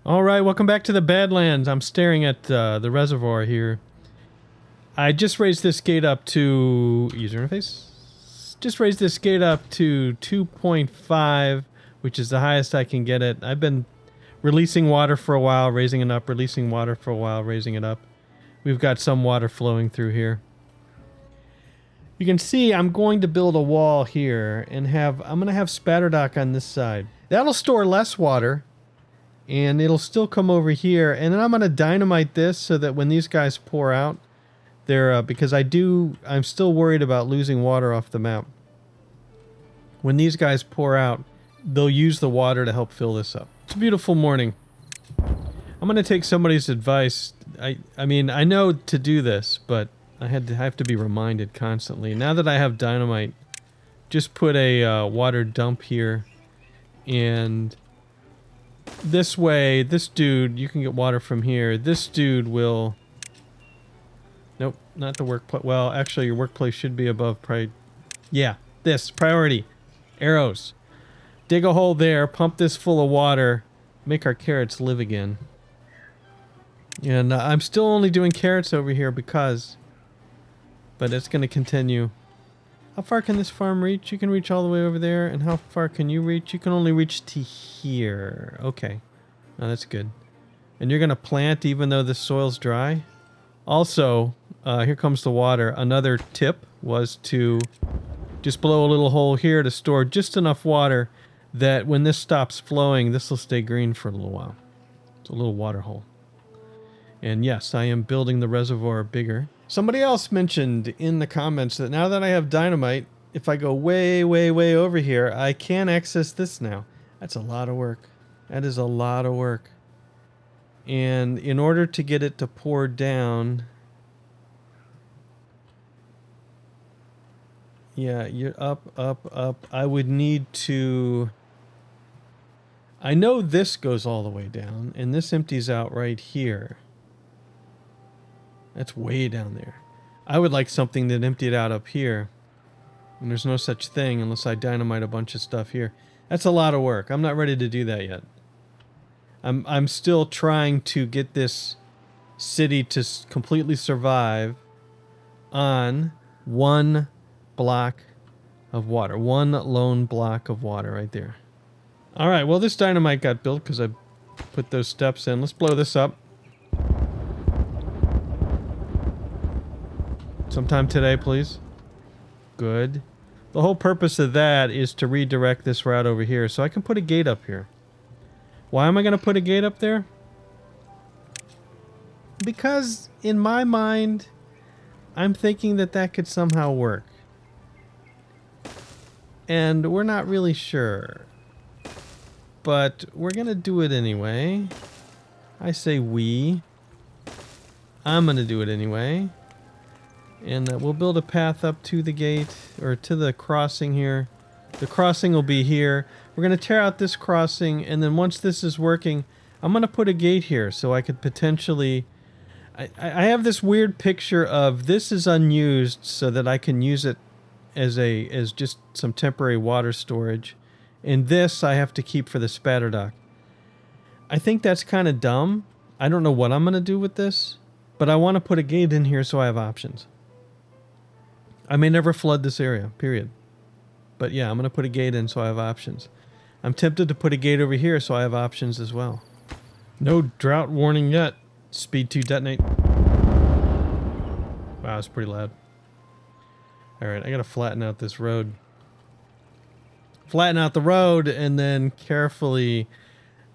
All right, welcome back to the Badlands. I'm staring at the reservoir here. I just raised this gate up to user interface. Just raised this gate up to 2.5, which is the highest I can get it. I've been releasing water for a while, raising it up, releasing water for a while, raising it up. We've got some water flowing through here. You can see I'm going to build a wall here and I'm going to have spatter dock on this side. That'll store less water. And it'll still come over here, and then I'm going to dynamite this so that when these guys pour out, because I'm still worried about losing water off the map. When these guys pour out, they'll use the water to help fill this up. It's a beautiful morning. I'm going to take somebody's advice. I mean, I know to do this, but I have to be reminded constantly. Now that I have dynamite, just put a water dump here, and this way, this dude, you can get water from here. This dude will... Nope, not the workplace. Well, actually, your workplace should be above Yeah, this. Priority. Arrows. Dig a hole there, pump this full of water, make our carrots live again. And I'm still only doing carrots over here because... But it's going to continue. How far can this farm reach? You can reach all the way over there. And how far can you reach? You can only reach to here. Okay. Oh, that's good. And you're going to plant even though the soil's dry? Also, here comes the water. Another tip was to just blow a little hole here to store just enough water that when this stops flowing, this will stay green for a little while. It's a little water hole. And yes, I am building the reservoir bigger. Somebody else mentioned in the comments that now that I have dynamite, if I go way, way, way over here, I can access this now. That's a lot of work. That is a lot of work. And in order to get it to pour down... Yeah, you're up, up, up. I would need to... I know this goes all the way down, and this empties out right here. That's way down there. I would like something that emptied out up here. And there's no such thing unless I dynamite a bunch of stuff here. That's a lot of work. I'm not ready to do that yet. I'm still trying to get this city to completely survive on one block of water. One lone block of water right there. Alright, well this dynamite got built because I put those steps in. Let's blow this up. Sometime today, please. Good. The whole purpose of that is to redirect this route over here, so I can put a gate up here. Why am I going to put a gate up there? Because, in my mind, I'm thinking that that could somehow work. And we're not really sure. But we're going to do it anyway. I say we. I'm going to do it anyway. And we'll build a path up to the gate, or to the crossing here. The crossing will be here. We're going to tear out this crossing, and then once this is working, I'm going to put a gate here so I could potentially... I have this weird picture of this is unused so that I can use it as just some temporary water storage. And this I have to keep for the spatter dock. I think that's kind of dumb. I don't know what I'm going to do with this, but I want to put a gate in here so I have options. I may never flood this area, period. But yeah, I'm going to put a gate in so I have options. I'm tempted to put a gate over here so I have options as well. No drought warning yet. Speed 2 detonate. Wow, that's pretty loud. Alright, I got to flatten out this road. Flatten out the road and then carefully...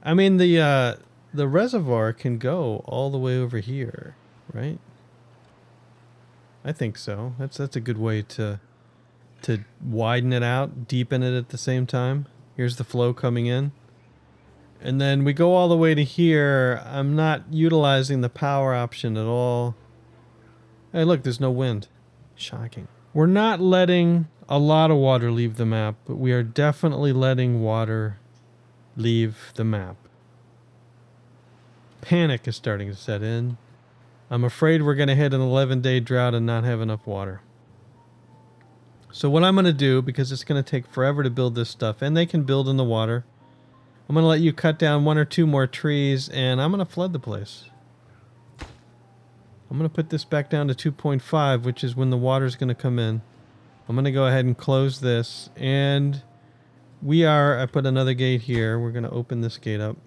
I mean, the reservoir can go all the way over here, right? I think so. That's a good way to widen it out, deepen it at the same time. Here's the flow coming in. And then we go all the way to here. I'm not utilizing the power option at all. Hey, look, there's no wind. Shocking. We're not letting a lot of water leave the map, but we are definitely letting water leave the map. Panic is starting to set in. I'm afraid we're going to hit an 11-day drought and not have enough water. So what I'm going to do, because it's going to take forever to build this stuff, and they can build in the water, I'm going to let you cut down 1 or 2 more trees, and I'm going to flood the place. I'm going to put this back down to 2.5, which is when the water's going to come in. I'm going to go ahead and close this, and I put another gate here. We're going to open this gate up.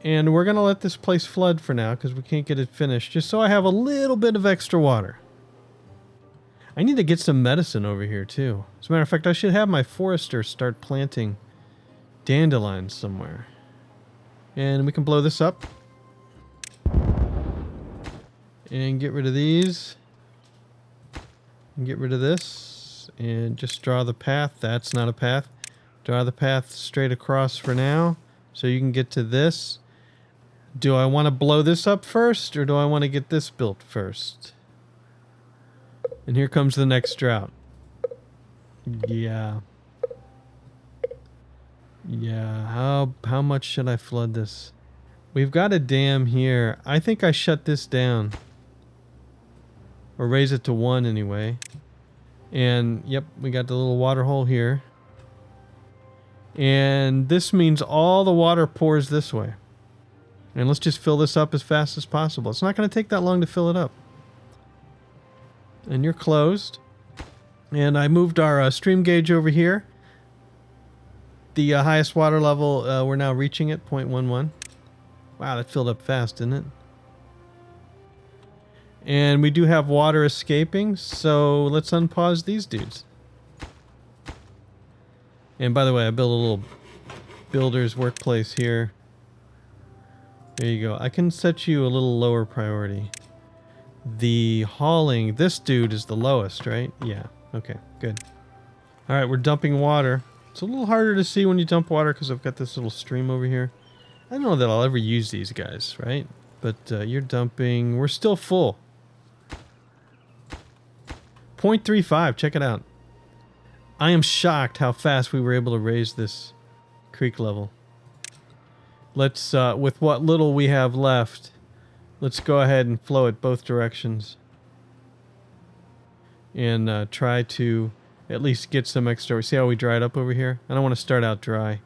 And we're going to let this place flood for now, because we can't get it finished, just so I have a little bit of extra water. I need to get some medicine over here, too. As a matter of fact, I should have my forester start planting dandelions somewhere. And we can blow this up. And get rid of these. And get rid of this. And just draw the path. That's not a path. Draw the path straight across for now. So you can get to this. Do I want to blow this up first, or do I want to get this built first? And here comes the next drought. Yeah. Yeah, how much should I flood this? We've got a dam here. I think I shut this down. Or raise it to 1 anyway. And, yep, we got the little water hole here. And this means all the water pours this way. And let's just fill this up as fast as possible. It's not going to take that long to fill it up. And you're closed. And I moved our stream gauge over here. The highest water level, we're now reaching it, 0.11. Wow, that filled up fast, didn't it? And we do have water escaping, so let's unpause these dudes. And by the way, I built a little builder's workplace here. There you go. I can set you a little lower priority. The hauling, this dude is the lowest, right? Yeah, okay, good. Alright, we're dumping water. It's a little harder to see when you dump water because I've got this little stream over here. I don't know that I'll ever use these guys, right? But you're dumping... We're still full. 0.35, check it out. I am shocked how fast we were able to raise this creek level. Let's, with what little we have left, let's go ahead and flow it both directions. And try to at least get some extra... See how we dried up over here? I don't want to start out dry.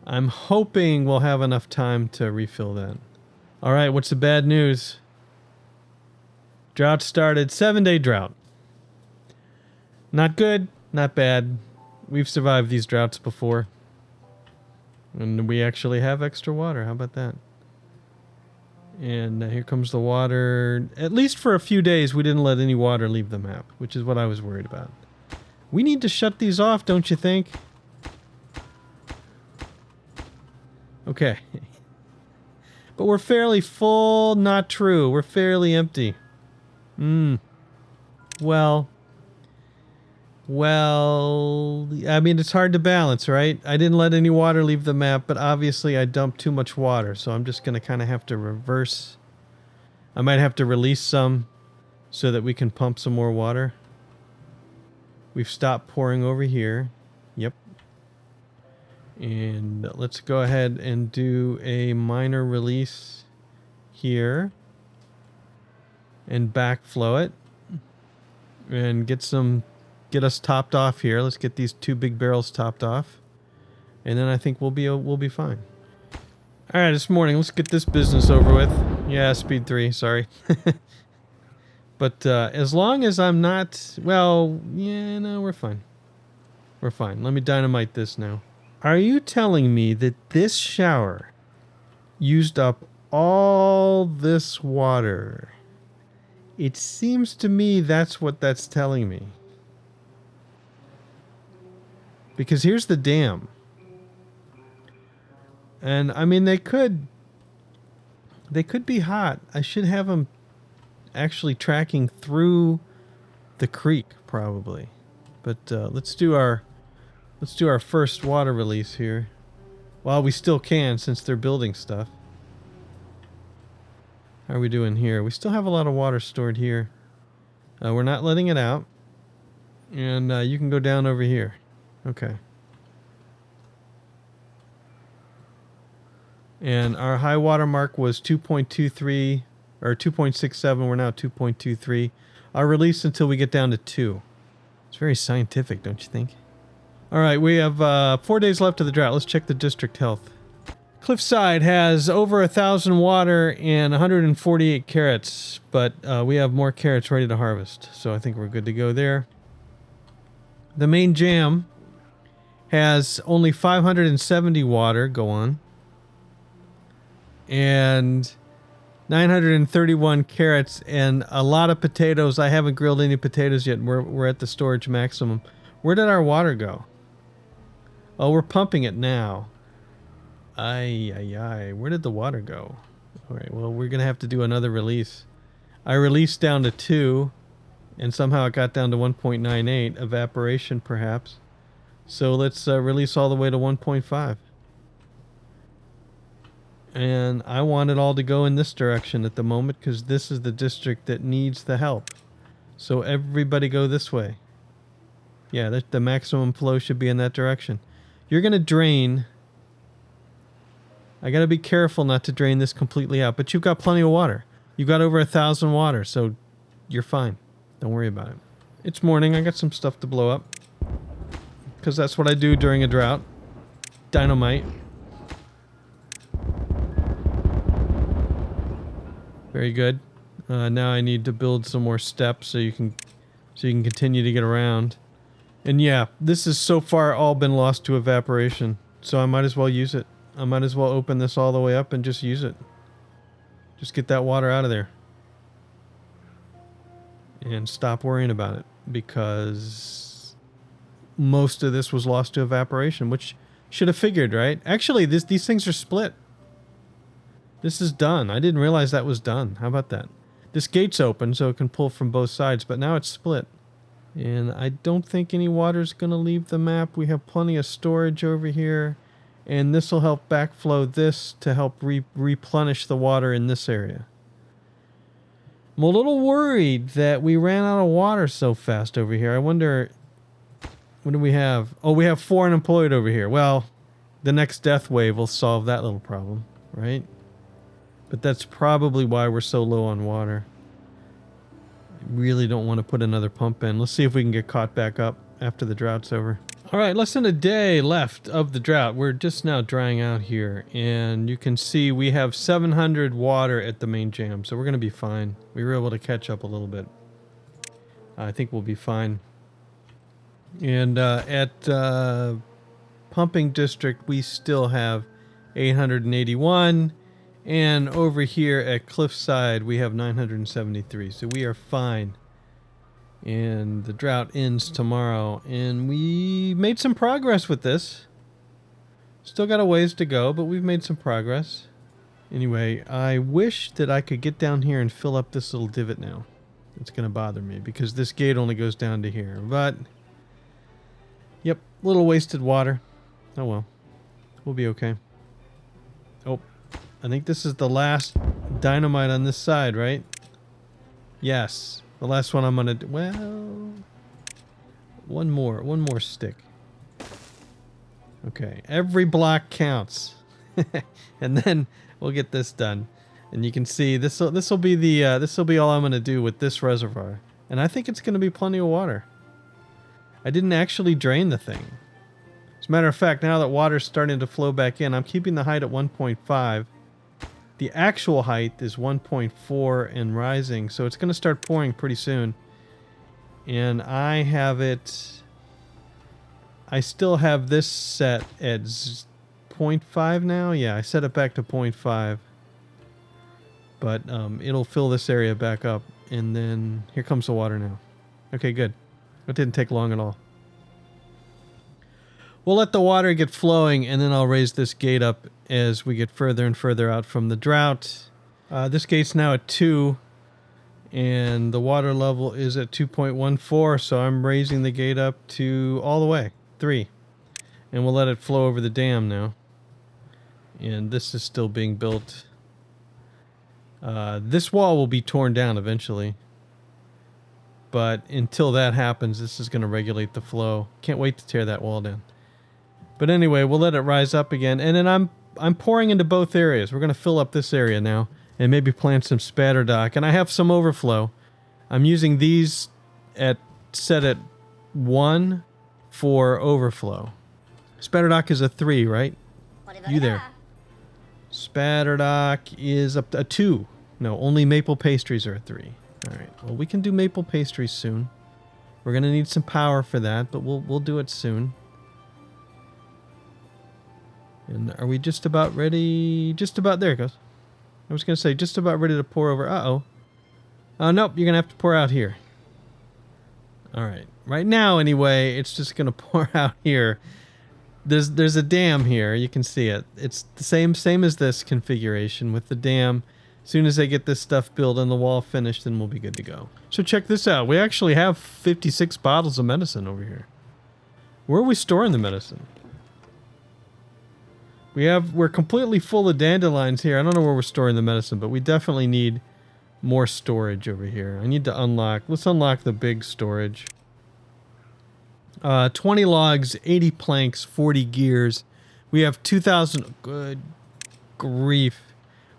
I'm hoping we'll have enough time to refill that. Alright, what's the bad news? Drought started. 7-day drought. Not good, not bad. We've survived these droughts before. And we actually have extra water. How about that? And here comes the water. At least for a few days, we didn't let any water leave the map, which is what I was worried about. We need to shut these off, don't you think? Okay. But we're fairly full. Not true. We're fairly empty. Well, I mean, it's hard to balance, right? I didn't let any water leave the map, but obviously I dumped too much water, so I'm just going to kind of have to reverse. I might have to release some so that we can pump some more water. We've stopped pouring over here. Yep. And let's go ahead and do a minor release here. And backflow it. And get us topped off here. Let's get these 2 big barrels topped off. And then I think we'll be fine. Alright, this morning, let's get this business over with. Yeah, speed 3, sorry. But as long as I'm not... Well, yeah, no, we're fine. We're fine. Let me dynamite this now. Are you telling me that this shower used up all this water? It seems to me that's what that's telling me. Because here's the dam. And, I mean, they could be hot. I should have them actually tracking through the creek, probably. But let's do our first water release here. While we still can, since they're building stuff. How are we doing here? We still have a lot of water stored here. We're not letting it out. And you can go down over here. Okay. And our high water mark was 2.23 or 2.67. We're now at 2.23. Our release until we get down to 2. It's very scientific, don't you think? All right, we have 4 days left of the drought. Let's check the district health. Cliffside has over 1,000 water and 148 carrots, but we have more carrots ready to harvest, so I think we're good to go there. The main jam has only 570 water, go on, and 931 carrots and a lot of potatoes. I haven't grilled any potatoes yet. We're at the storage maximum. Where did our water go? Oh, we're pumping it now. Ay. Where did the water go? All right, well, we're going to have to do another release. I released down to 2, and somehow it got down to 1.98. Evaporation, perhaps. So let's release all the way to 1.5. And I want it all to go in this direction at the moment because this is the district that needs the help. So everybody go this way. Yeah, the maximum flow should be in that direction. You're going to drain. I got to be careful not to drain this completely out, but you've got plenty of water. You've got over 1,000 water, so you're fine. Don't worry about it. It's morning. I got some stuff to blow up because that's what I do during a drought. Dynamite. Very good. Now I need to build some more steps so you can continue to get around. And yeah, this has so far all been lost to evaporation, so I might as well use it. I might as well open this all the way up and just use it. Just get that water out of there. And stop worrying about it, because most of this was lost to evaporation, which should have figured, right? Actually, these things are split. This is done. I didn't realize that was done. How about that? This gate's open so it can pull from both sides, but now it's split. And I don't think any water's going to leave the map. We have plenty of storage over here. And this will help backflow this to help replenish the water in this area. I'm a little worried that we ran out of water so fast over here. I wonder, what do we have? Oh, we have 4 unemployed over here. Well, the next death wave will solve that little problem, right? But that's probably why we're so low on water. I really don't want to put another pump in. Let's see if we can get caught back up after the drought's over. All right, less than a day left of the drought. We're just now drying out here, and you can see we have 700 water at the main jam, so we're going to be fine. We were able to catch up a little bit. I think we'll be fine. And at pumping district, we still have 881, and over here at Cliffside, we have 973, so we are fine. And the drought ends tomorrow, and we made some progress with this. Still got a ways to go, but we've made some progress. Anyway, I wish that I could get down here and fill up this little divot now. It's going to bother me because this gate only goes down to here. But, yep, little wasted water. Oh well, we'll be okay. Oh, I think this is the last dynamite on this side, right? Yes. The last one I'm gonna do, well, one more stick. Okay, every block counts. And then we'll get this done. And you can see this will be all I'm gonna do with this reservoir. And I think it's gonna be plenty of water. I didn't actually drain the thing. As a matter of fact, now that water's starting to flow back in, I'm keeping the height at 1.5. The actual height is 1.4 and rising, so it's going to start pouring pretty soon. And I still have this set at 0.5 now. Yeah, I set it back to 0.5. But it'll fill this area back up, and then here comes the water now. Okay, good. It didn't take long at all. We'll let the water get flowing, and then I'll raise this gate up as we get further and further out from the drought. This gate's now at 2, and the water level is at 2.14, so I'm raising the gate up to all the way, 3. And we'll let it flow over the dam now. And this is still being built. This wall will be torn down eventually. But until that happens, this is going to regulate the flow. Can't wait to tear that wall down. But anyway, we'll let it rise up again. And then I'm pouring into both areas. We're going to fill up this area now and maybe plant some spatter dock. And I have some overflow. I'm using these set at 1, for overflow. Spatterdock is a 3, right? You there. Spatterdock is up to a 2. No, only maple pastries are a 3. Alright, well we can do maple pastries soon. We're gonna need some power for that, but we'll do it soon. And are we just about ready? Just about, there it goes. I was gonna say just about ready to pour over. Uh-oh. Oh, nope, you're gonna have to pour out here. Alright, right now anyway, it's just gonna pour out here. There's a dam here, you can see it. It's the same as this configuration with the dam. As soon as I get this stuff built and the wall finished, then we'll be good to go. So check this out. We actually have 56 bottles of medicine over here. Where are we storing the medicine? We're completely full of dandelions here. I don't know where we're storing the medicine, but we definitely need more storage over here. I need to unlock. Let's unlock the big storage. 20 logs, 80 planks, 40 gears. We have 2,000. Good grief.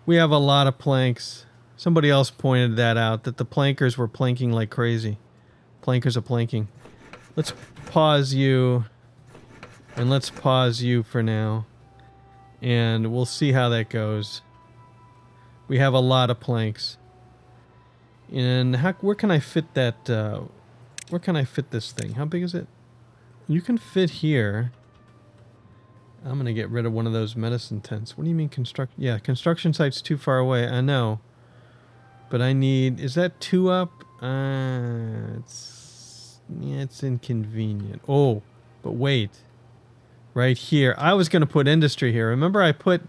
We have a lot of planks. Somebody else pointed that out, that the plankers were planking like crazy. Plankers are planking. Let's pause you. And let's pause you for now. And we'll see how that goes. We have a lot of planks. And where can I fit that? Where can I fit this thing? How big is it? You can fit here. I'm going to get rid of one of those medicine tents. What do you mean construct? Yeah, construction site's too far away. I know. But I need... Is that 2 up? It's inconvenient. Oh, but wait. Right here. I was going to put industry here. Remember I put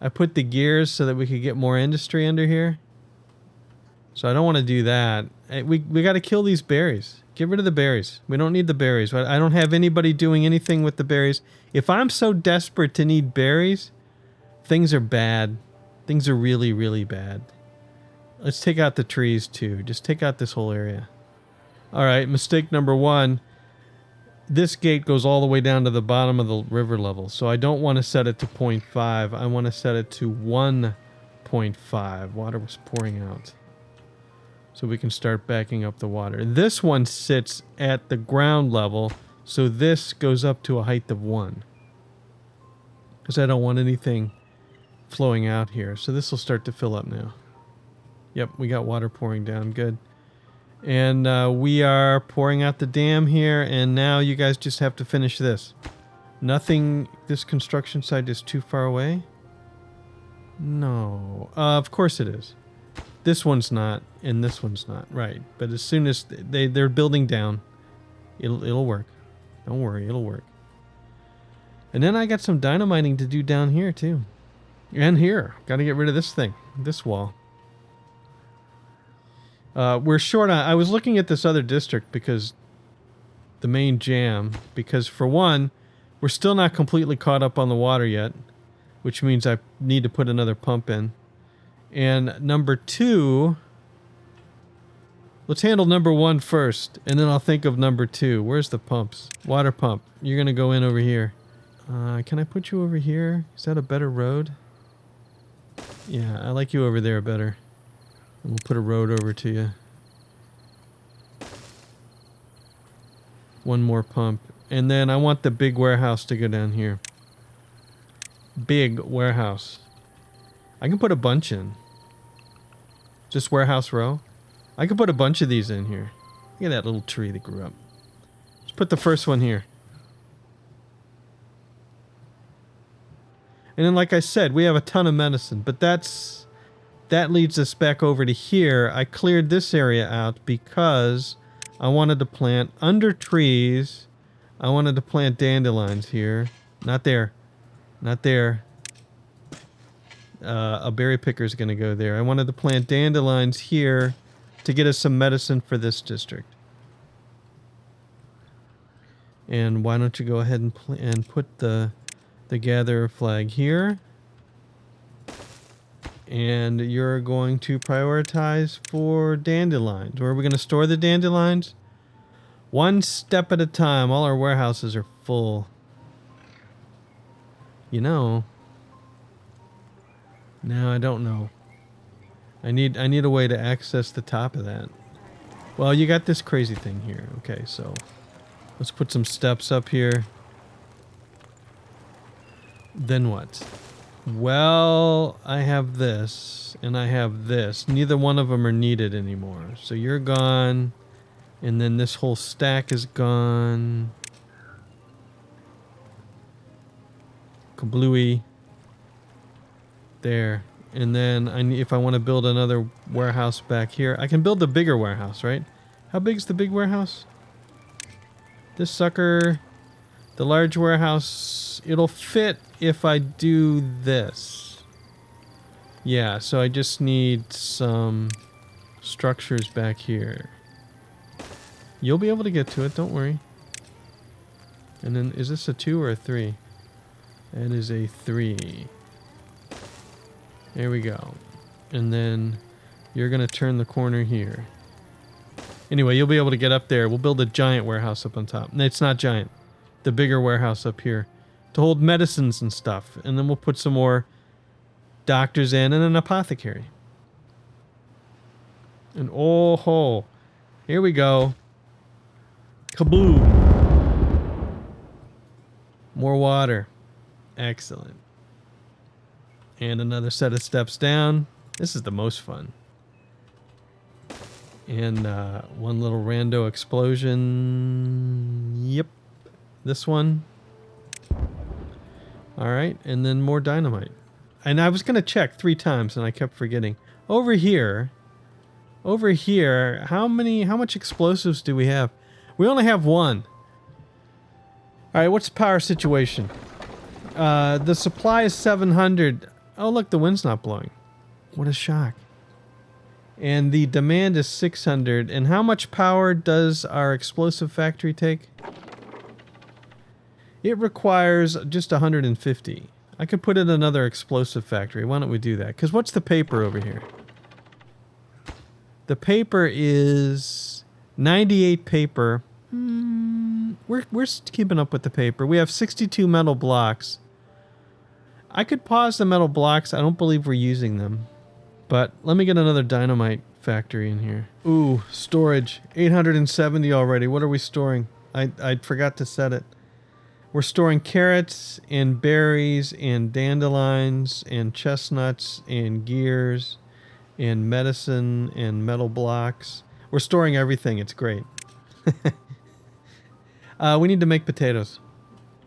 the gears so that we could get more industry under here? So I don't want to do that. We got to kill these berries. Get rid of the berries. We don't need the berries. I don't have anybody doing anything with the berries. If I'm so desperate to need berries, things are bad. Things are really, really bad. Let's take out the trees too. Just take out this whole area. Alright, mistake number 1. This gate goes all the way down to the bottom of the river level. So I don't want to set it to 0.5. I want to set it to 1.5. Water was pouring out. So we can start backing up the water. This one sits at the ground level, so this goes up to a height of 1. Because I don't want anything flowing out here. So this will start to fill up now. Yep, we got water pouring down. Good. And we are pouring out the dam here, and now you guys just have to finish this. Nothing... This construction site is too far away? No. Of course it is. This one's not, and this one's not. Right. But as soon as they're building down, it'll work. Don't worry, it'll work. And then I got some dynamiting to do down here, too. And here. Got to get rid of this thing. This wall. We're short on... I was looking at this other district because... The main jam. Because, for one, we're still not completely caught up on the water yet. Which means I need to put another pump in. And number 2, let's handle number 1 first, and then I'll think of number 2. Where's the pumps? Water pump. You're going to go in over here. Can I put you over here? Is that a better road? Yeah, I like you over there better. And we'll put a road over to you. One more pump. And then I want the big warehouse to go down here. Big warehouse. I can put a bunch in. Just warehouse row. I could put a bunch of these in here. Look at that little tree that grew up. Let's put the first one here. And then, like I said, we have a ton of medicine, but that leads us back over to here. I cleared this area out because I wanted to plant under trees. I wanted to plant dandelions here. Not there. Not there. A berry picker is going to go there. I wanted to plant dandelions here to get us some medicine for this district. And why don't you go ahead and put the gatherer flag here. And you're going to prioritize for dandelions. Where are we going to store the dandelions? One step at a time. All our warehouses are full. You know... No, I don't know. I need a way to access the top of that. Well, you got this crazy thing here. Okay, so Let's put some steps up here. Then what? Well, I have this, and I have this. Neither one of them are needed anymore. So you're gone, and then this whole stack is gone. Kablooey. There. And then if I want to build another warehouse back here, I can build the bigger warehouse, right? How big's the big warehouse? This sucker, the large warehouse, it'll fit if I do this. Yeah, so I just need some structures back here. You'll be able to get to it, don't worry. And then, is this a 2 or a 3? That is a 3. There we go. And then you're going to turn the corner here. Anyway, you'll be able to get up there. We'll build a giant warehouse up on top. No, it's not giant. The bigger warehouse up here to hold medicines and stuff. And then we'll put some more doctors in and an apothecary. And oh ho. Here we go. Kaboom. More water. Excellent. And another set of steps down. This is the most fun. And one little rando explosion. Yep. This one. Alright, and then more dynamite. And I was going to check 3 times and I kept forgetting. Over here, how much explosives do we have? We only have 1. Alright, what's the power situation? The supply is 700. Oh, look, the wind's not blowing. What a shock. And the demand is 600. And how much power does our explosive factory take? It requires just 150. I could put in another explosive factory. Why don't we do that? Because what's the paper over here? The paper is 98 paper. We're keeping up with the paper. We have 62 metal blocks. I could pause the metal blocks. I don't believe we're using them. But let me get another dynamite factory in here. Ooh, storage. 870 already. What are we storing? I forgot to set it. We're storing carrots and berries and dandelions and chestnuts and gears and medicine and metal blocks. We're storing everything. It's great. We need to make potatoes.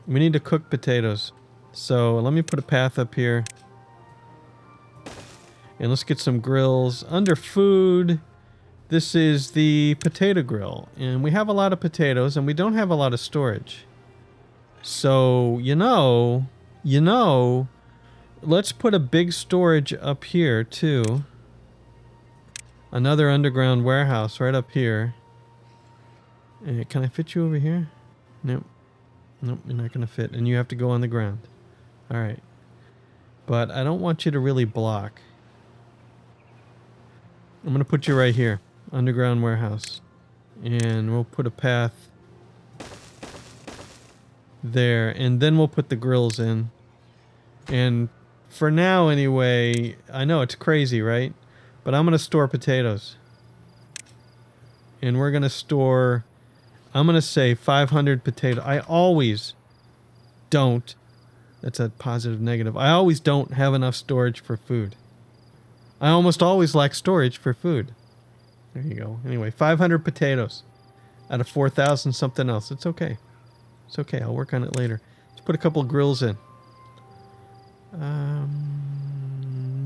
We need to cook potatoes. So let me put a path up here. And let's get some grills. Under food, this is the potato grill. And we have a lot of potatoes and we don't have a lot of storage. So, you know, let's put a big storage up here too. Another underground warehouse right up here. Can I fit you over here? Nope. Nope, you're not going to fit. And you have to go on the ground. All right. But I don't want you to really block. I'm going to put you right here. Underground warehouse. And we'll put a path there. And then we'll put the grills in. And for now anyway, I know it's crazy, right? But I'm going to store potatoes. And we're going to store, I'm going to say 500 potatoes. I always don't. That's a positive negative. I always don't have enough storage for food. I almost always lack storage for food. There you go. Anyway, 500 potatoes out of 4,000 something else. It's okay. It's okay. I'll work on it later. Let's put a couple of grills in.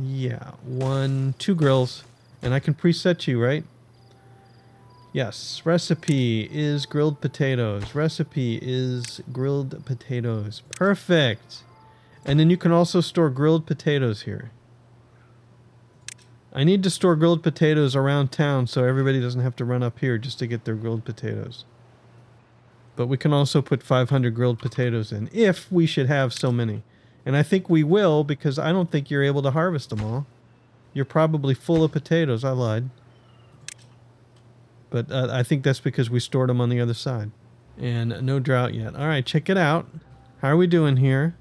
Yeah. 2 grills. And I can preset you, right? Yes. Recipe is grilled potatoes. Recipe is grilled potatoes. Perfect. And then you can also store grilled potatoes here. I need to store grilled potatoes around town so everybody doesn't have to run up here just to get their grilled potatoes. But we can also put 500 grilled potatoes in if we should have so many. And I think we will because I don't think you're able to harvest them all. You're probably full of potatoes. I lied. But I think that's because we stored them on the other side. And no drought yet. All right, check it out. How are we doing here?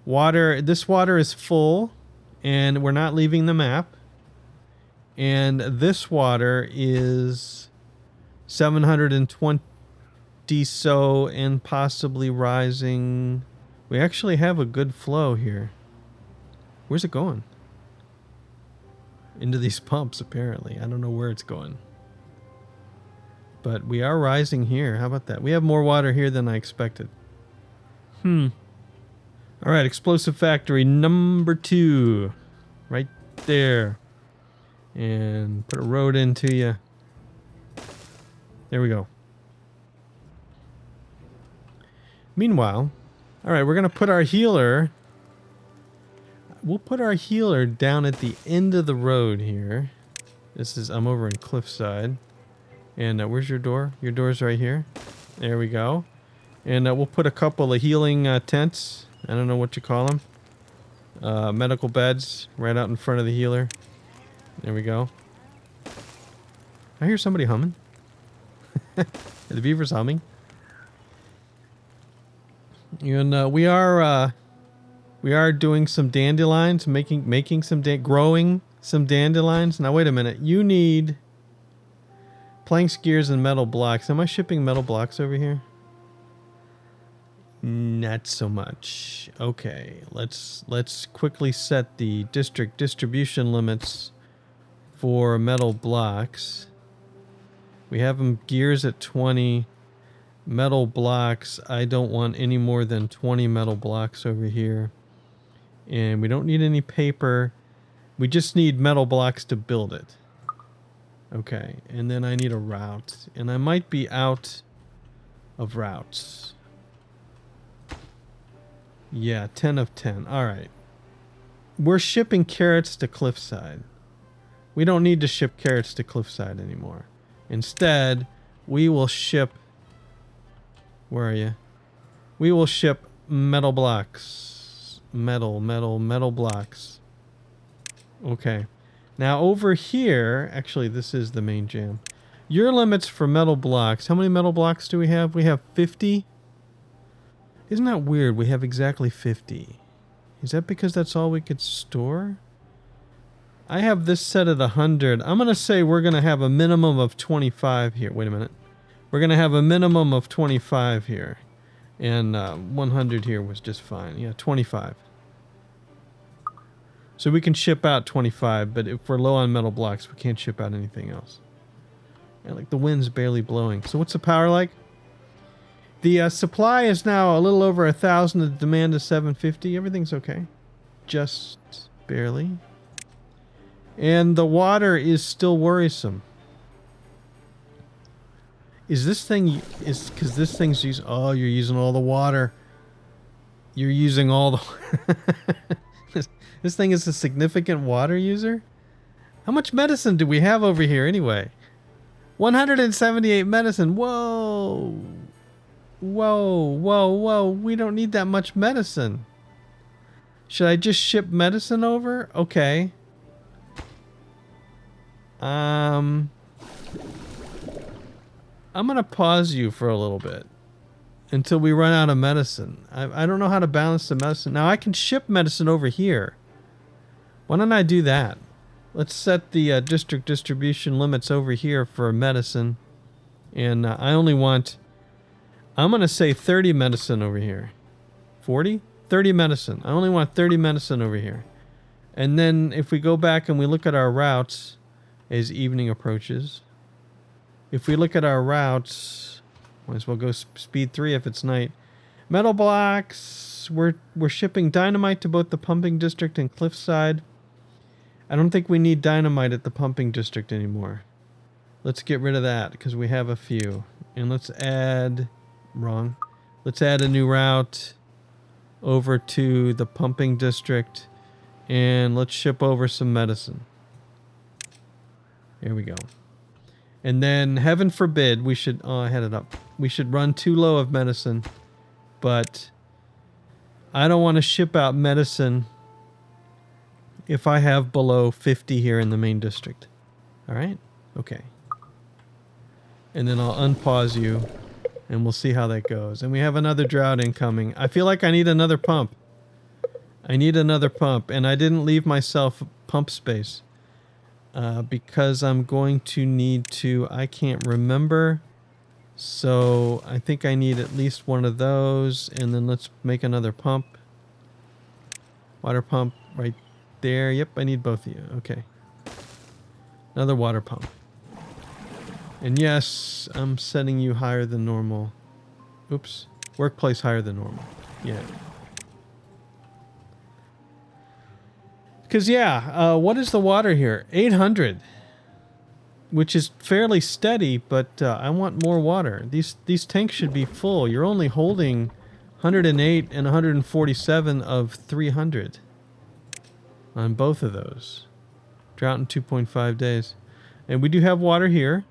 Water. This water is full. And we're not leaving the map. And this water is 720. deso and possibly rising. We actually have a good flow here. Where's it going? Into these pumps, apparently. I don't know where it's going. But we are rising here. How about that? We have more water here than I expected. All right, explosive factory number 2. Right there. And put a road into you. There we go. Meanwhile, all right, we're going to put our healer. We'll put our healer down at the end of the road here. I'm over in Cliffside. And where's your door? Your door's right here. There we go. And we'll put a couple of healing tents. I don't know what you call them. Medical beds right out in front of the healer. There we go. I hear somebody humming. Are the beavers humming? And we are doing some dandelions, making some growing some dandelions. Now wait a minute. You need planks, gears, and metal blocks. Am I shipping metal blocks over here? Not so much. Okay, let's quickly set the district distribution limits for metal blocks. We have them gears at 20. Metal blocks, I don't want any more than 20 metal blocks over here. And we don't need any paper. We just need metal blocks to build it. Okay, and then I need a route. And I might be out of routes. Yeah, 10 of 10. All right. We're shipping carrots to Cliffside. We don't need to ship carrots to Cliffside anymore. Instead, we will ship... Where are you? We will ship metal blocks. Metal blocks. Okay. Now over here, actually this is the main jam. Your limits for metal blocks. How many metal blocks do we have? We have 50. Isn't that weird? We have exactly 50. Is that because that's all we could store? I have this set at 100. I'm going to say we're going to have a minimum of 25 here. Wait a minute. We're going to have a minimum of 25 here. And 100 here was just fine. Yeah, 25. So we can ship out 25, but if we're low on metal blocks, we can't ship out anything else. Yeah, like the wind's barely blowing. So what's the power like? The supply is now a little over 1,000. The demand is 750. Everything's okay. Just barely. And the water is still worrisome. Is this thing... Because this thing's using... Oh, you're using all the water. You're using all the... This thing is a significant water user? How much medicine do we have over here anyway? 178 medicine. Whoa. Whoa. We don't need that much medicine. Should I just ship medicine over? Okay. I'm going to pause you for a little bit until we run out of medicine. I don't know how to balance the medicine. Now I can ship medicine over here. Why don't I do that? Let's set the district distribution limits over here for medicine. And I only want... I'm going to say 30 medicine over here. 40? 30 medicine. I only want 30 medicine over here. And then if we go back and we look at our routes as evening approaches... If we look at our routes, might as well go speed 3 if it's night. Metal blocks, we're shipping dynamite to both the pumping district and Cliffside. I don't think we need dynamite at the pumping district anymore. Let's get rid of that because we have a few. And let's add... Wrong. Let's add a new route over to the pumping district. And let's ship over some medicine. Here we go. And then, heaven forbid, we should... Oh, I had it up. We should run too low of medicine. But I don't want to ship out medicine if I have below 50 here in the main district. Alright? Okay. And then I'll unpause you, and we'll see how that goes. And we have another drought incoming. I feel like I need another pump. I need another pump, and I didn't leave myself pump space. Because I'm going to need to... I can't remember So I think I need at least one of those, and then let's make another pump. Water pump right there. Yep, I need both of you. Okay. Another water pump. And yes, I'm setting you higher than normal. Oops. Workplace higher than normal. Yeah. Because, yeah, what is the water here? 800. Which is fairly steady, but I want more water. These tanks should be full. You're only holding 108 and 147 of 300 on both of those. Drought in 2.5 days. And we do have water here.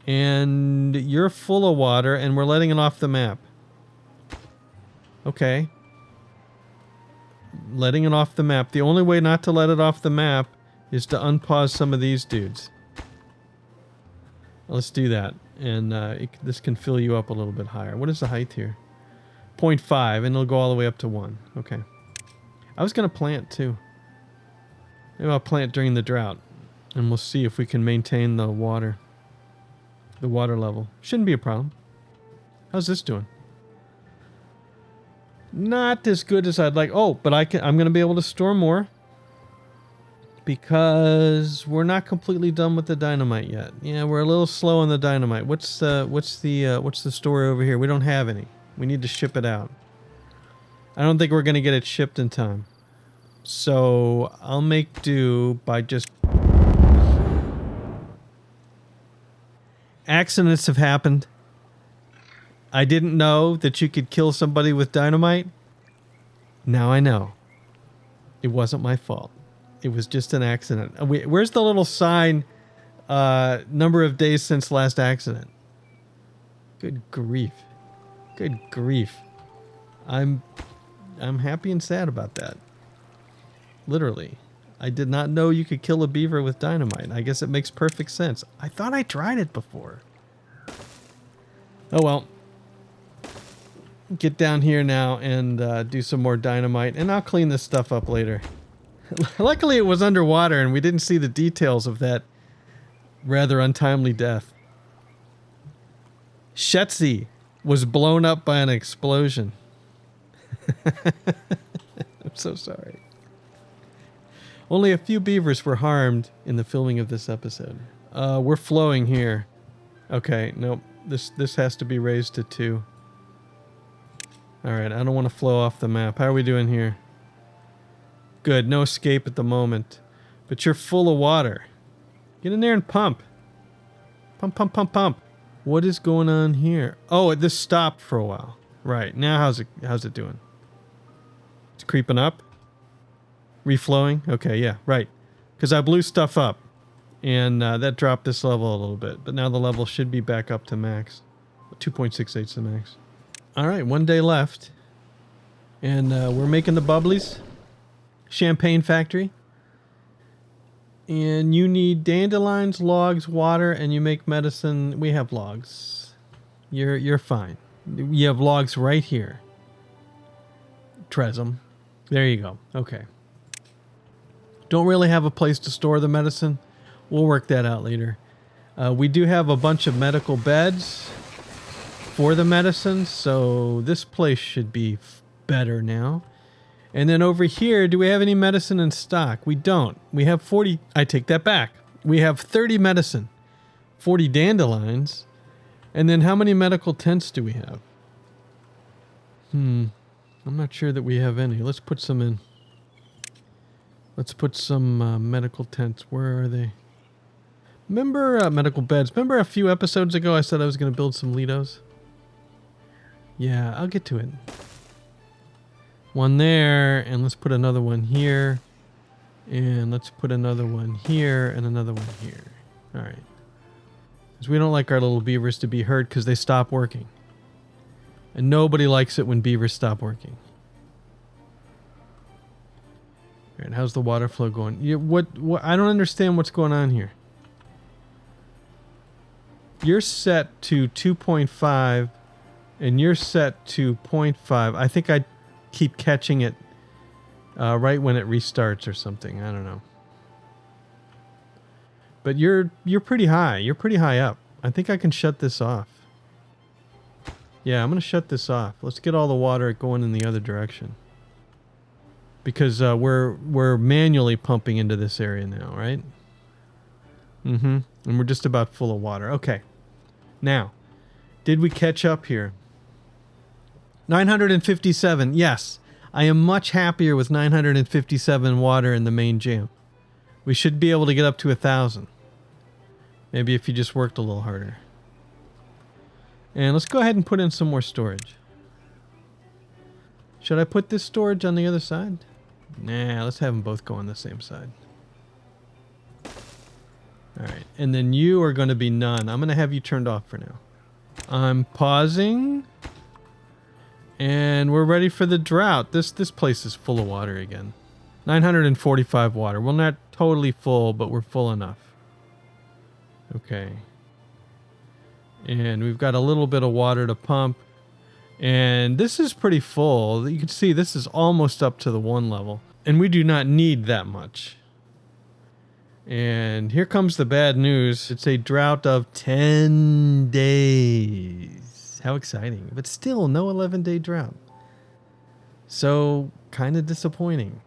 And you're full of water, and we're letting it off the map. Okay. Letting it off the map. The only way not to let it off the map is to unpause some of these dudes. Let's do that. And this can fill you up a little bit higher. What is the height here? 0.5, and it'll go all the way up to 1. Okay. I was going to plant, too. Maybe I'll plant during the drought. And we'll see if we can maintain the water level. Shouldn't be a problem. How's this doing? Not as good as I'd like. Oh, but I'm going to be able to store more. Because we're not completely done with the dynamite yet. Yeah, we're a little slow on the dynamite. What's the story over here? We don't have any. We need to ship it out. I don't think we're going to get it shipped in time. So I'll make do by just... Accidents have happened. I didn't know that you could kill somebody with dynamite. Now I know. It wasn't my fault. It was just an accident. Where's the little sign, number of days since last accident? Good grief. Good grief. I'm happy and sad about that. Literally. I did not know you could kill a beaver with dynamite. I guess it makes perfect sense. I thought I tried it before. Oh well. Get down here now and do some more dynamite, and I'll clean this stuff up later. Luckily it was underwater and we didn't see the details of that rather untimely death. Shetzi was blown up by an explosion. I'm so sorry. Only a few beavers were harmed in the filming of this episode. We're flowing here. Okay, nope. This has to be raised to 2. Alright, I don't want to flow off the map. How are we doing here? Good, no escape at the moment. But you're full of water. Get in there and pump. Pump, pump, pump, pump. What is going on here? Oh, this stopped for a while. Right, now how's it doing? It's creeping up? Reflowing? Okay, yeah, right. Because I blew stuff up. And that dropped this level a little bit. But now the level should be back up to max. 2.68 is the max. Alright, 1 day left. And we're making the bubblies. Champagne factory. And you need dandelions, logs, water, and you make medicine. We have logs. You're fine. You have logs right here. Tresem. There you go. Okay. Don't really have a place to store the medicine. We'll work that out later. We do have a bunch of medical beds for the medicine, so this place should be better now. And then over here, do we have any medicine in stock? We don't. We have 40. I take that back. We have 30 medicine, 40 dandelions, and then how many medical tents do we have? I'm not sure that we have any. Let's put some in. Let's put some medical tents. Where are they? Remember medical beds? Remember a few episodes ago I said I was going to build some Lidos? Yeah, I'll get to it. One there, and let's put another one here. And let's put another one here and another one here. All right. Because we don't like our little beavers to be hurt because they stop working. And nobody likes it when beavers stop working. All right, how's the water flow going? What I don't understand what's going on here. You're set to 2.5 and you're set to 0.5. I think I keep catching it right when it restarts or something. I don't know. But you're pretty high. You're pretty high up. I think I can shut this off. Yeah, I'm going to shut this off. Let's get all the water going in the other direction. Because we're manually pumping into this area now, right? Mm-hmm. And we're just about full of water. Okay. Now, did we catch up here? 957. Yes. I am much happier with 957 water in the main jam. We should be able to get up to 1,000. Maybe if you just worked a little harder. And let's go ahead and put in some more storage. Should I put this storage on the other side? Nah, let's have them both go on the same side. Alright, and then you are going to be none. I'm going to have you turned off for now. I'm pausing. And we're ready for the drought. This place is full of water again. 945 water. We're not totally full, but we're full enough. Okay. And we've got a little bit of water to pump. And this is pretty full. You can see this is almost up to the 1 level. And we do not need that much. And here comes the bad news. It's a drought of 10 days. How exciting. But still, no 11-day drought. So, kind of disappointing.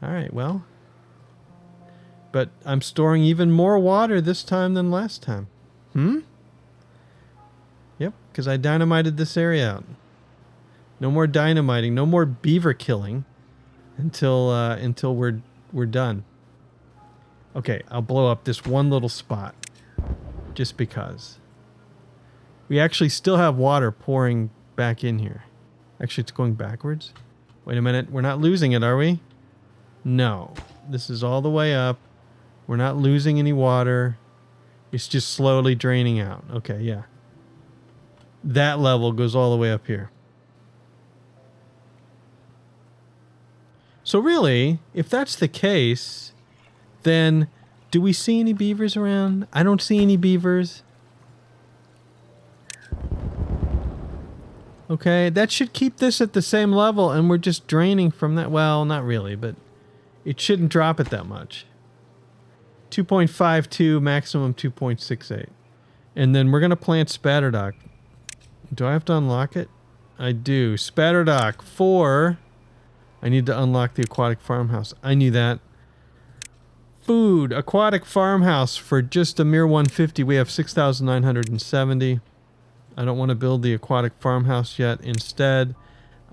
Alright, well. But I'm storing even more water this time than last time. Yep, because I dynamited this area out. No more dynamiting, no more beaver killing until we're done. Okay, I'll blow up this one little spot just because. We actually still have water pouring back in here. Actually, it's going backwards. Wait a minute, we're not losing it, are we? No, this is all the way up. We're not losing any water. It's just slowly draining out. Okay, yeah. That level goes all the way up here. So really, if that's the case, then do we see any beavers around? I don't see any beavers. Okay, that should keep this at the same level, and we're just draining from that. Well, not really, but it shouldn't drop it that much. 2.52, maximum 2.68. And then we're going to plant Spatterdock. Do I have to unlock it? I do. Spatterdock 4. I need to unlock the aquatic farmhouse. I knew that. Food. Aquatic farmhouse for just a mere 150. We have 6,970. I don't want to build the aquatic farmhouse yet. Instead,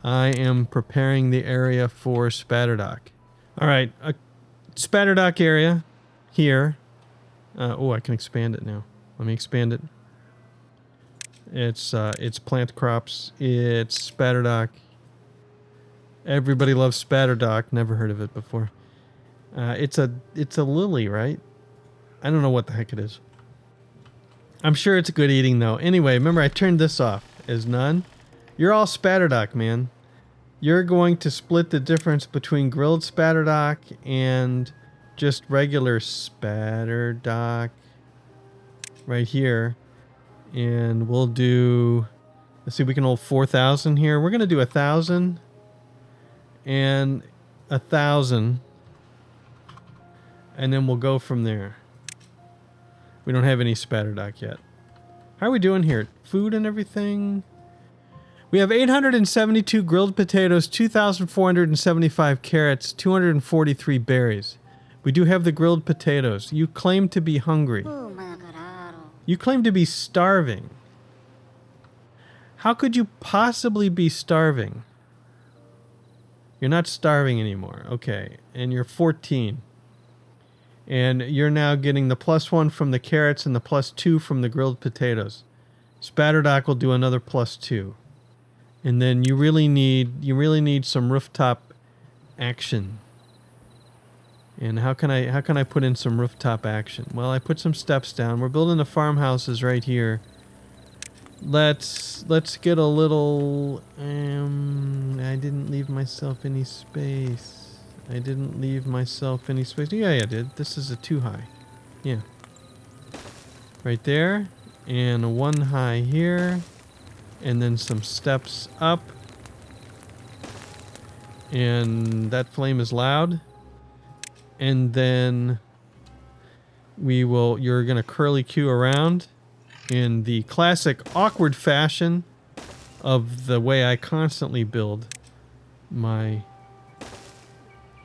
I am preparing the area for Spatterdock. Alright. A Spatterdock area. Here. Oh, I can expand it now. Let me expand it. It's plant crops. It's Spatterdock. Everybody loves Spatterdock. Never heard of it before. It's a lily, right? I don't know what the heck it is. I'm sure it's good eating though. Anyway, remember I turned this off as none. You're all Spatterdock, man. You're going to split the difference between grilled Spatterdock and just regular Spatterdock right here. And we'll do, let's see, we can hold 4,000 here. We're going to do 1,000 and 1,000. And then we'll go from there. We don't have any Spatterdock yet. How are we doing here? Food and everything? We have 872 grilled potatoes, 2,475 carrots, 243 berries. We do have the grilled potatoes. You claim to be hungry. You claim to be starving. How could you possibly be starving? You're not starving anymore. Okay. And you're 14. And you're now getting the +1 from the carrots and the +2 from the grilled potatoes. Spatterdock will do another +2. And then you really need some rooftop action. And how can I put in some rooftop action? Well, I put some steps down. We're building the farmhouses right here. Let's get a little I didn't leave myself any space. I didn't leave myself any space. Yeah, I did. This is a 2 high. Yeah. Right there. And a 1 high here. And then some steps up. And that flame is loud. And then you're gonna curly Q around in the classic awkward fashion of the way I constantly build my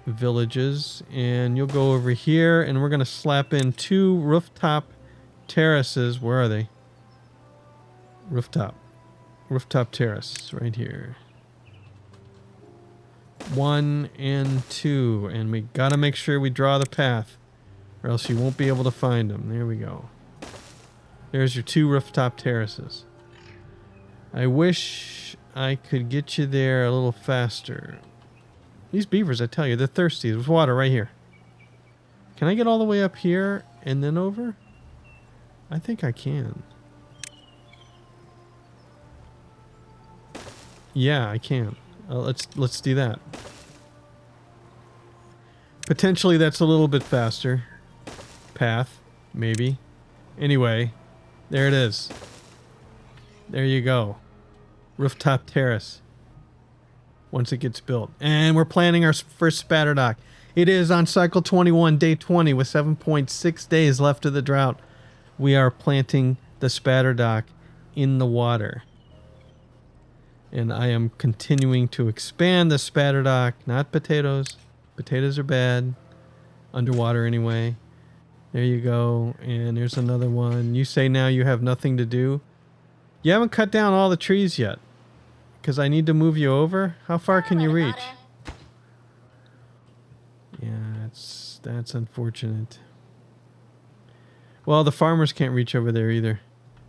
villages, and you'll go over here and we're gonna slap in 2 rooftop terraces. Where are they? Rooftop terrace right here. 1 and 2, and we gotta make sure we draw the path or else you won't be able to find them. There we go. There's your 2 rooftop terraces. I wish I could get you there a little faster. These beavers, I tell you, they're thirsty. There's water right here. Can I get all the way up here and then over? I think I can. Yeah, I can. Let's do that. Potentially that's a little bit faster. Path, maybe. Anyway, there it is. There you go. Rooftop terrace. Once it gets built. And we're planning our first spatter dock. It is on cycle 21, day 20, with 7.6 days left of the drought. We are planting the spatter dock in the water. And I am continuing to expand the spatter dock, not potatoes. Potatoes are bad. Underwater anyway. There you go. And there's another one. You say now you have nothing to do. You haven't cut down all the trees yet. Because I need to move you over. How far can you reach? Yeah, that's unfortunate. Well, the farmers can't reach over there either.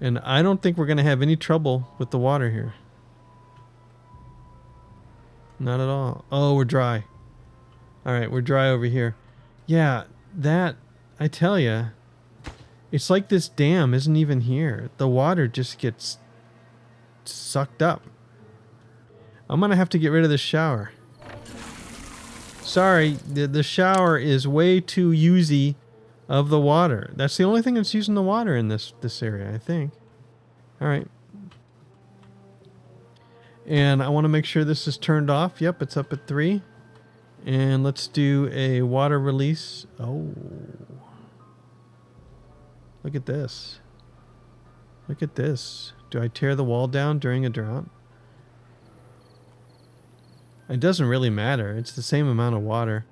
And I don't think we're going to have any trouble with the water here. Not at all. Oh, we're dry. Alright, we're dry over here. Yeah, that, I tell ya, it's like this dam isn't even here. The water just gets sucked up. I'm gonna have to get rid of this shower. Sorry, the shower is way too usy of the water. That's the only thing that's using the water in this area, I think. Alright. And I want to make sure this is turned off. Yep, it's up at 3. And let's do a water release. Oh. Look at this. Look at this. Do I tear the wall down during a drought? It doesn't really matter. It's the same amount of water.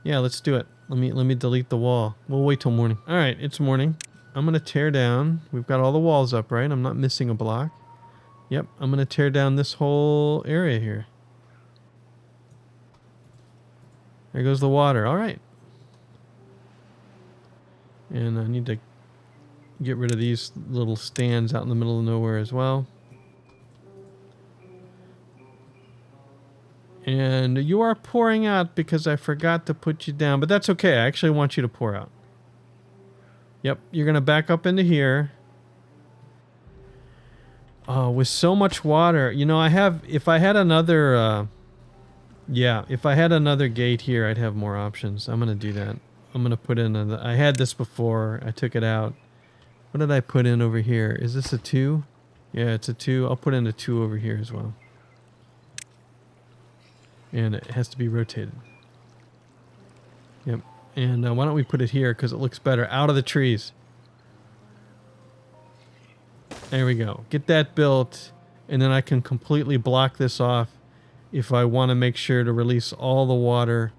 Yeah, let's do it. Let me delete the wall. We'll wait till morning. All right, it's morning. I'm going to tear down. We've got all the walls up, right? I'm not missing a block. Yep, I'm going to tear down this whole area here. There goes the water. All right. And I need to get rid of these little stands out in the middle of nowhere as well. And you are pouring out because I forgot to put you down. But that's okay. I actually want you to pour out. Yep, you're going to back up into here. Oh, with so much water, you know, if I had another gate here, I'd have more options. I'm going to do that. I'm going to put in I had this before. I took it out. What did I put in over here? Is this a 2? Yeah, it's a 2. I'll put in a 2 over here as well. And it has to be rotated. Yep. And why don't we put it here because it looks better out of the trees. There we go. Get that built, and then I can completely block this off if I want to make sure to release all the water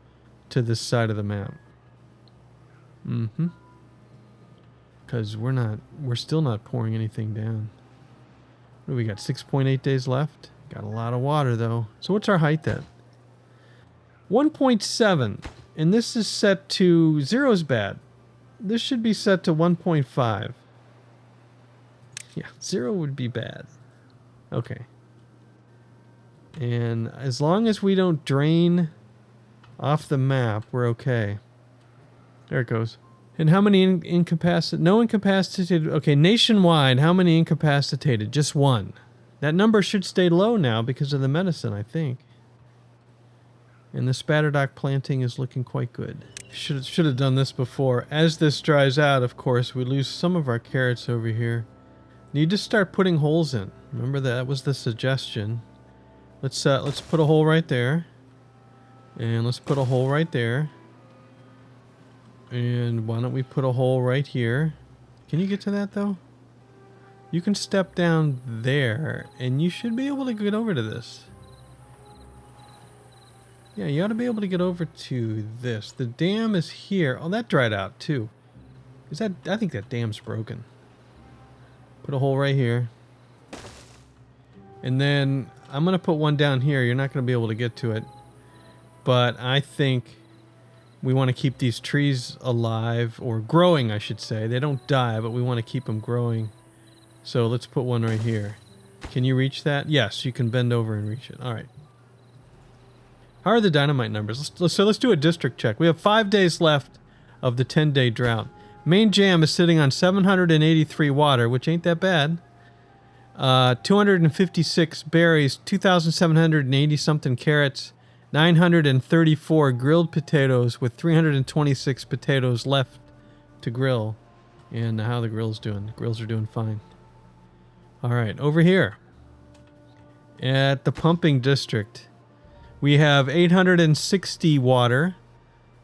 to this side of the map. Mm-hmm. Because we're still not pouring anything down. What do we got? 6.8 days left. Got a lot of water though. So what's our height then? 1.7, and this is set to 0's bad. This should be set to 1.5. Yeah, 0 would be bad. Okay. And as long as we don't drain off the map, we're okay. There it goes. And how many incapacitated? No incapacitated. Okay, nationwide, how many incapacitated? Just 1. That number should stay low now because of the medicine, I think. And the spatterdock planting is looking quite good. Should have done this before. As this dries out, of course, we lose some of our carrots over here. Need to start putting holes in. Remember that was the suggestion. Let's put a hole right there. And let's put a hole right there. And why don't we put a hole right here? Can you get to that though? You can step down there and you should be able to get over to this. Yeah, you ought to be able to get over to this. The dam is here. Oh, that dried out too. Is that? I think that dam's broken. Put a hole right here. And then I'm going to put one down here. You're not going to be able to get to it. But I think we want to keep these trees alive, or growing, I should say. They don't die, but we want to keep them growing. So let's put one right here. Can you reach that? Yes, you can bend over and reach it. All right. How are the dynamite numbers? Let's do a district check. We have 5 days left of the 10-day drought. Main jam is sitting on 783 water, which ain't that bad. 256 berries, 2,780 something carrots, 934 grilled potatoes with 326 potatoes left to grill. And how the grill's doing? The grills are doing fine. All right, over here at the pumping district, we have 860 water,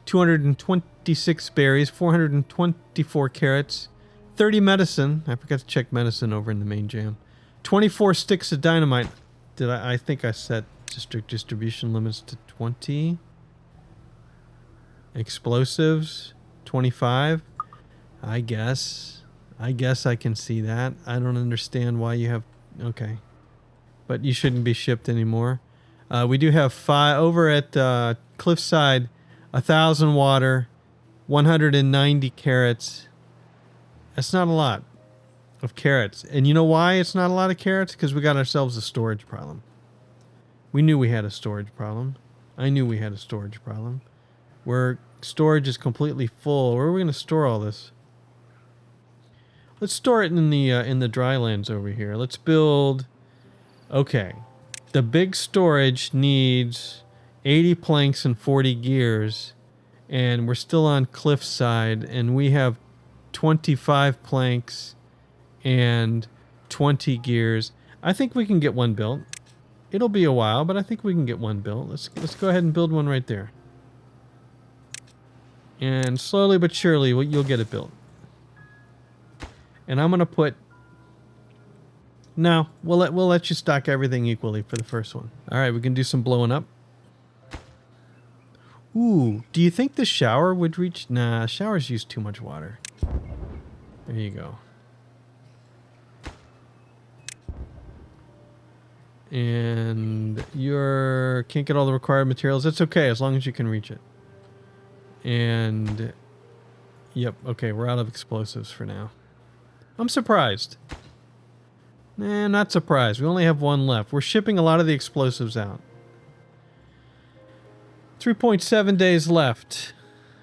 226 berries, 424 carrots, 30 medicine. I forgot to check medicine over in the main jam. 24 sticks of dynamite. I think I set district distribution limits to 20. Explosives, 25. I guess I can see that. I don't understand why you have... Okay. But you shouldn't be shipped anymore. We do have 5 over at Cliffside. 1,000 water, 190 carrots. That's not a lot of carrots. And you know why it's not a lot of carrots? Because we got ourselves a storage problem. We knew we had a storage problem. I knew we had a storage problem. Where storage is completely full. Where are we going to store all this? Let's store it in the drylands over here. Let's build... Okay. The big storage needs 80 planks and 40 gears. And we're still on Cliffside. And we have 25 planks and 20 gears. I think we can get one built. It'll be a while, but I think we can get one built. Let's go ahead and build one right there. And slowly but surely, you'll get it built. And I'm gonna put... No, we'll let you stock everything equally for the first one. All right, we can do some blowing up. Ooh, do you think the shower would reach? Nah, showers use too much water. There you go. And you can't get all the required materials. It's okay as long as you can reach it. And yep, okay, we're out of explosives for now. I'm surprised. Nah, not surprised. We only have one left. We're shipping a lot of the explosives out. 3.7 days left.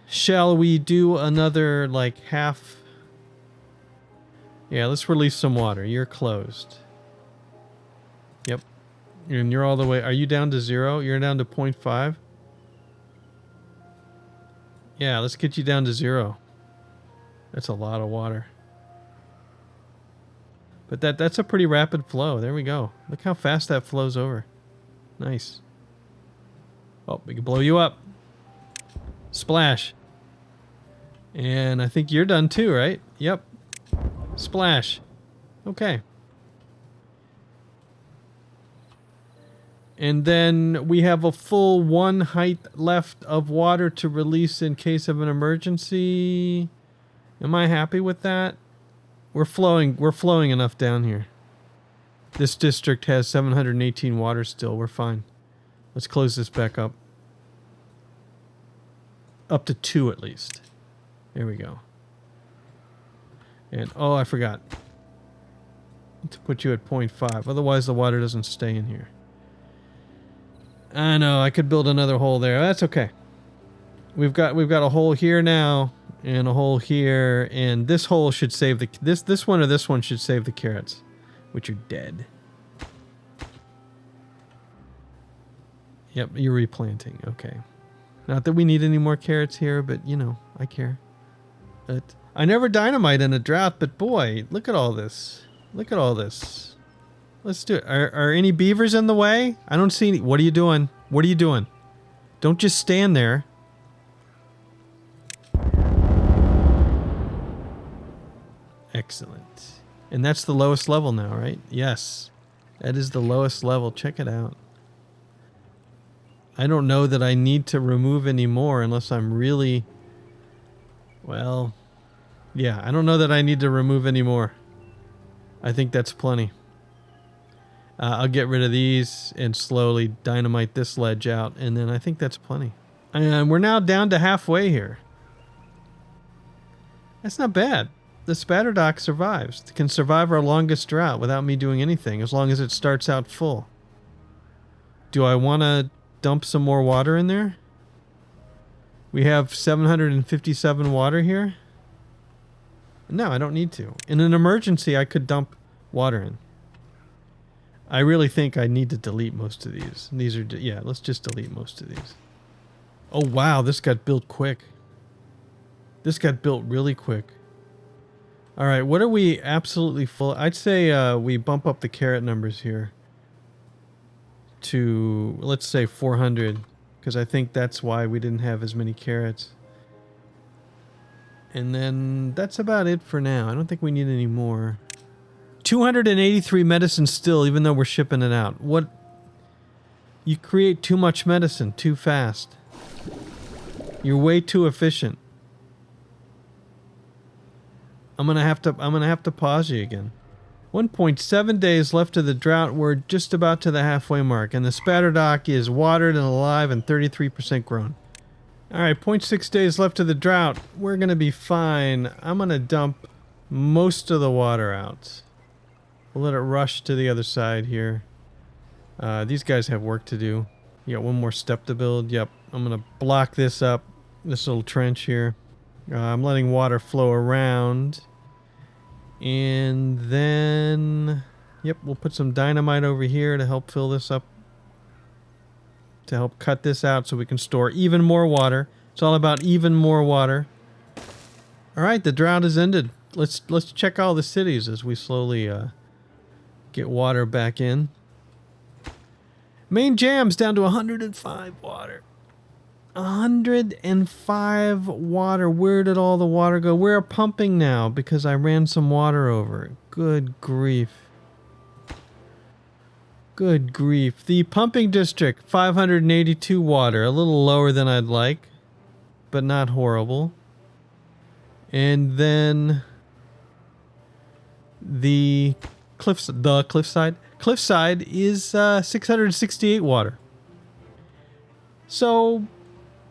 Shall we do another, like, half? Yeah, let's release some water. You're closed. Yep. And you're all the way... Are you down to 0? You're down to 0.5? Yeah, let's get you down to 0. That's a lot of water. But that's a pretty rapid flow. There we go. Look how fast that flows over. Nice. Oh, we can blow you up. Splash. And I think you're done too, right? Yep. Splash. Okay. And then we have a full 1 height left of water to release in case of an emergency. Am I happy with that? We're flowing enough down here. This district has 718 water still. We're fine. Let's close this back up. Up to 2 at least. There we go. And oh, I forgot to put you at 0.5. Otherwise the water doesn't stay in here. I know, I could build another hole there. That's okay. We've got a hole here now. And a hole here, and this hole should save the... This one or this one should save the carrots, which are dead. Yep, you're replanting. Okay. Not that we need any more carrots here, but, you know, I care. But I never dynamite in a drought, but boy, look at all this. Look at all this. Let's do it. Are any beavers in the way? I don't see any... What are you doing? What are you doing? Don't just stand there. Excellent. And that's the lowest level now, right? Yes. That is the lowest level. Check it out. I don't know that I need to remove any more unless I'm really... Well... Yeah, I don't know that I need to remove any more. I think that's plenty. I'll get rid of these and slowly dynamite this ledge out, and then I think that's plenty. And we're now down to halfway here. That's not bad. The spatter dock survives. It can survive our longest drought without me doing anything, as long as it starts out full. Do I want to dump some more water in there? We have 757 water here. No, I don't need to. In an emergency, I could dump water in. I really think I need to delete most of these. These are, yeah, let's just delete most of these. Oh, wow, this got built quick. This got built really quick. All right, what are we absolutely full? I'd say we bump up the carrot numbers here to, let's say 400, because I think that's why we didn't have as many carrots. And then that's about it for now. I don't think we need any more. 283 medicine still, even though we're shipping it out. What? You create too much medicine too fast. You're way too efficient. I'm gonna have to pause you again. 1.7 days left of the drought. We're just about to the halfway mark, and the spatter dock is watered and alive and 33% grown. Alright, 0.6 days left of the drought. We're gonna be fine. I'm gonna dump most of the water out. We'll let it rush to the other side here. These guys have work to do. You got one more step to build. Yep, I'm gonna block this up, this little trench here. I'm letting water flow around. And then, yep, we'll put some dynamite over here to help fill this up. To help cut this out so we can store even more water. It's all about even more water. Alright, the drought is ended. Let's check all the cities as we slowly get water back in. Main jam's down to 105 water. 105 water. Where did all the water go? We're pumping now because I ran some water over it. Good grief. Good grief. The pumping district, 582 water. A little lower than I'd like, but not horrible. And then the cliffside. Cliffside is 668 water. So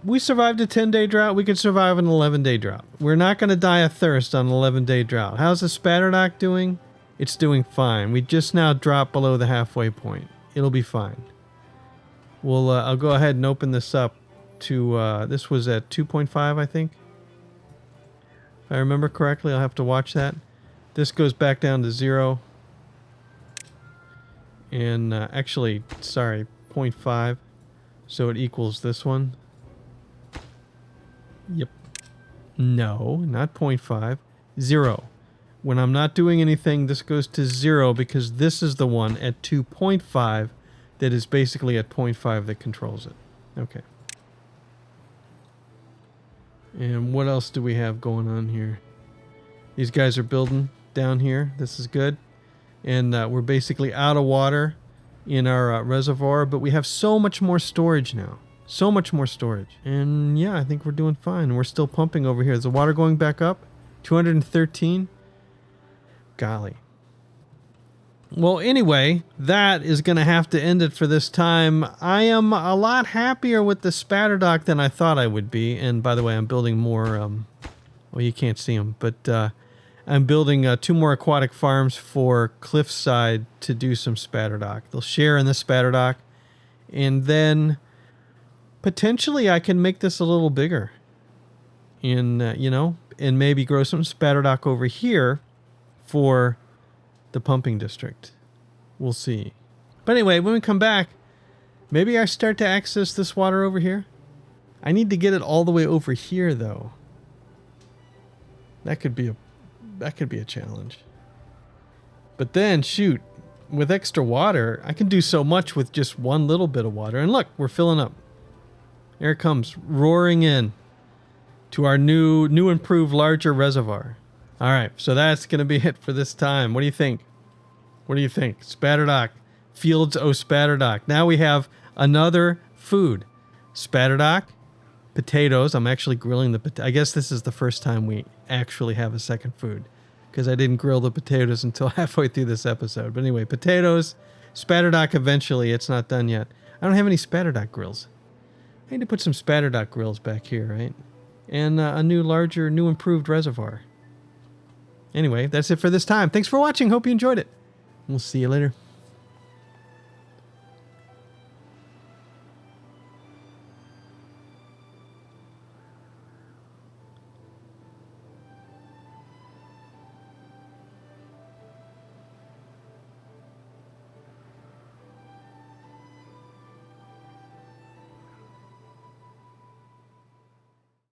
we survived a 10-day drought. We could survive an 11-day drought. We're not going to die of thirst on an 11-day drought. How's the spatter dock doing? It's doing fine. We just now dropped below the halfway point. It'll be fine. We'll I'll go ahead and open this up to this was at 2.5, I think. If I remember correctly, I'll have to watch that. This goes back down to 0. And actually, sorry, 0.5. So it equals this one. Yep. No, not 0.5. 0. When I'm not doing anything, this goes to 0 because this is the one at 2.5 that is basically at 0.5 that controls it. Okay. And what else do we have going on here? These guys are building down here. This is good. And we're basically out of water in our reservoir, but we have so much more storage now. So much more storage. And yeah, I think we're doing fine. We're still pumping over here. Is the water going back up? 213? Golly. Well, anyway, that is going to have to end it for this time. I am a lot happier with the spatter dock than I thought I would be. And by the way, I'm building more, well, you can't see them, but I'm building 2 more aquatic farms for Cliffside to do some spatter dock. They'll share in the spatter dock. And then potentially I can make this a little bigger. And, you know, and maybe grow some spatter dock over here for the pumping district. We'll see. But anyway, when we come back, maybe I start to access this water over here. I need to get it all the way over here, though. That could be a challenge. But then, shoot, with extra water, I can do so much with just one little bit of water. And look, we're filling up. There it comes, roaring in to our new improved, larger reservoir. All right, so that's going to be it for this time. What do you think? What do you think? Spatterdock. Fields o' Spatterdock. Now we have another food. Spatterdock, potatoes. I'm actually grilling the potatoes. I guess this is the first time we actually have a second food because I didn't grill the potatoes until halfway through this episode. But anyway, potatoes, Spatterdock eventually. It's not done yet. I don't have any Spatterdock grills. I need to put some Spatterdock grills back here, right? And a new, larger, new improved reservoir. Anyway, that's it for this time. Thanks for watching. Hope you enjoyed it. We'll see you later.